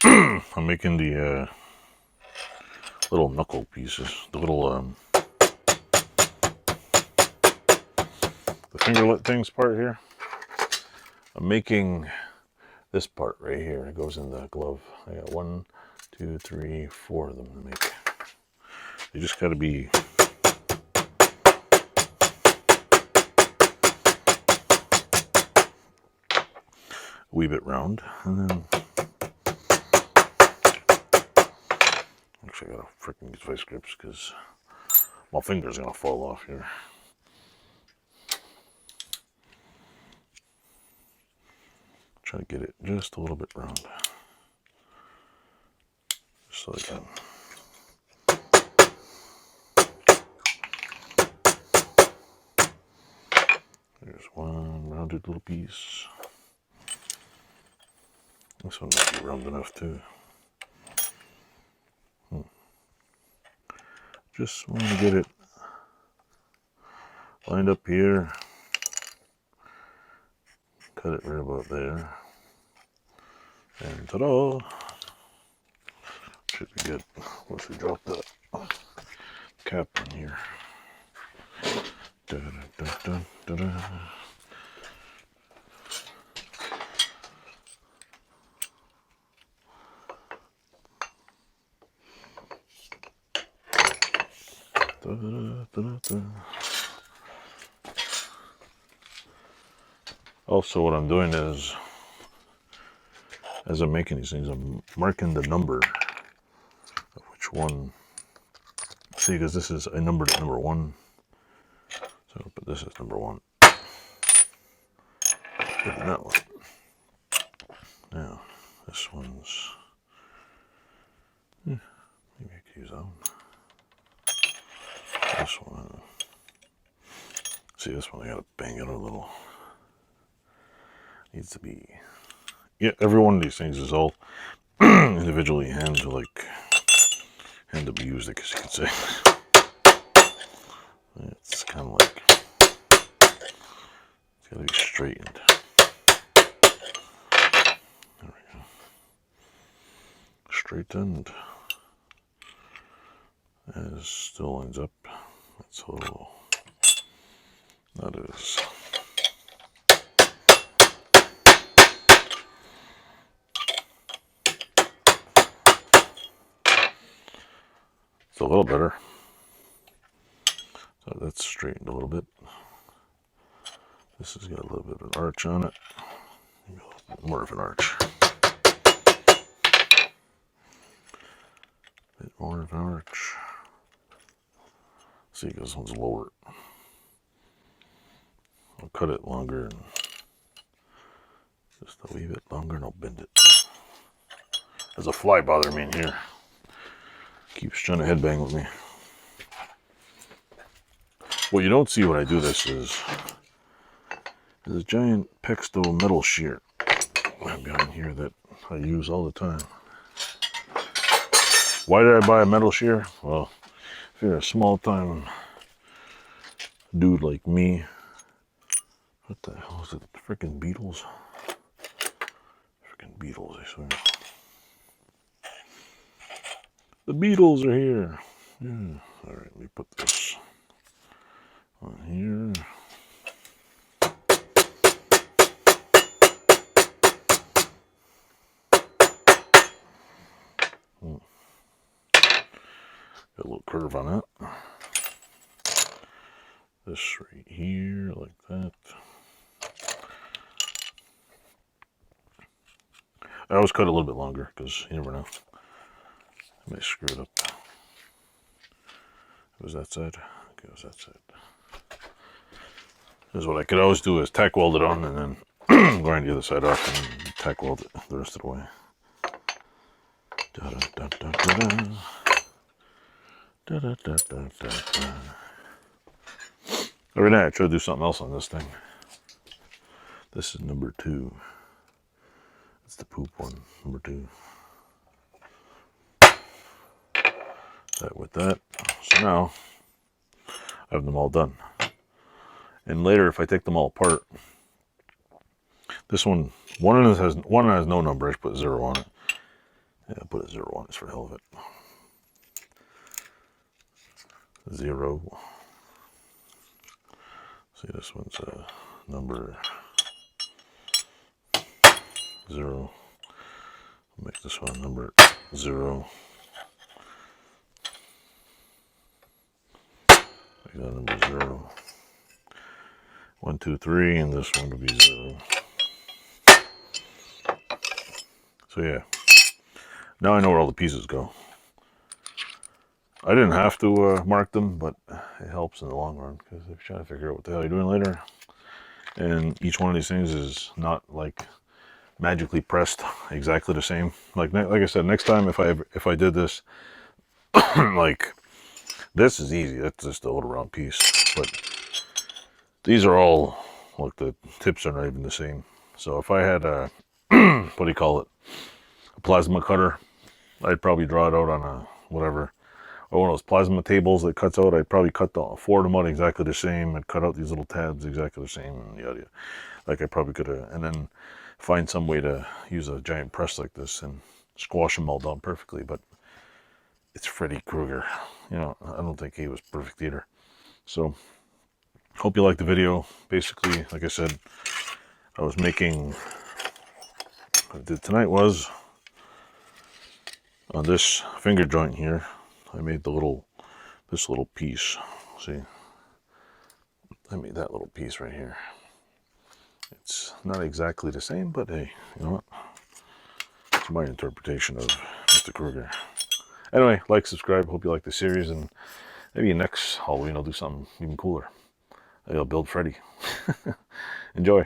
I'm making the little knuckle pieces, the little the fingerlet things part here. I'm making this part right here. It goes in the glove. I got 1, 2, 3, 4 of them to make. You just got to be a wee bit round, and then actually I gotta freaking use vice grips because my finger's gonna fall off here. Try to get it just a little bit round, just so I can. There's one rounded little piece. This one might be round enough too. Just want to get it lined up here. Cut it right about there. And ta-da! Should be good. Once we drop the cap in here. Da, da, da, da, da. Da, da, da, da. Also, what I'm doing is, as I'm making these things, I'm marking the number of which one. See, because this is a number to number 1. So, but this is number 1. Put in that one. Now, this one's. Maybe I could use that one. This one. See, this one I gotta bang it a little. Needs to be. Yeah, every one of these things is all individually hand to music, as you could say. It's kind of like it's gotta be straightened. There we go. Straightened. As still lines up. That's a little. That is. It's a little better. So that's straightened a little bit. This has got a little bit of an arch on it. Maybe a little bit more of an arch. Bit more of an arch. See, this one's lower. I'll cut it longer and just a wee bit longer, and I'll bend it. There's a fly bothering me in here. Keeps trying to headbang with me. What you don't see when I do this is there's a giant Pexto metal shear I've got in here that I use all the time. Why did I buy a metal shear? Well, if you're a small time dude like me, what the hell is it? Freaking beetles? Freaking beetles, I swear. The beetles are here. Yeah. Alright, let me put this on here. Got a little curve on it. This right here, like that. I always cut a little bit longer because you never know. I might screw it up. It was that side. Okay, it was that side. Because what I could always do is tack weld it on and then grind the other side off and tack weld it the rest of the way. Da, da, da, da, da, da. Da, da, da, da, da, da. Every night I try to do something else on this thing. This is number 2. It's the poop one, number 2. That with that. So now I have them all done. And later, if I take them all apart, this one has no number. I just put 0 on it. Yeah, I'll put a 0 on this for the hell of it. 0. See, this one's number 0. Make this one number 0. Make that number 0. 1, 2, 3, and this one will be 0. So yeah, now I know where all the pieces go. I didn't have to mark them, but it helps in the long run, because if you're trying to figure out what the hell you're doing later, and each one of these things is not like magically pressed exactly the same. Like I said, next time if I did this, like this is easy. That's just a little round piece, but these are all, look, the tips are not even the same. So if I had a what do you call it, a plasma cutter, I'd probably draw it out on a whatever, or one of those plasma tables that cuts out. I'd probably cut the 4 of them out exactly the same. I'd cut out these little tabs exactly the same, and yada. Like I probably could have, and then find some way to use a giant press like this and squash them all down perfectly. But it's Freddy Kruger, you know, I don't think he was perfect either. So hope you liked the video. Basically, like I said, I was making, what I did tonight was on this finger joint here, I made this little piece. See, I made that little piece right here. It's not exactly the same, but hey, you know what? It's my interpretation of Mr. Kruger. Anyway, like, subscribe. Hope you like the series, and maybe next Halloween I'll do something even cooler. Maybe I'll build Freddy. Enjoy.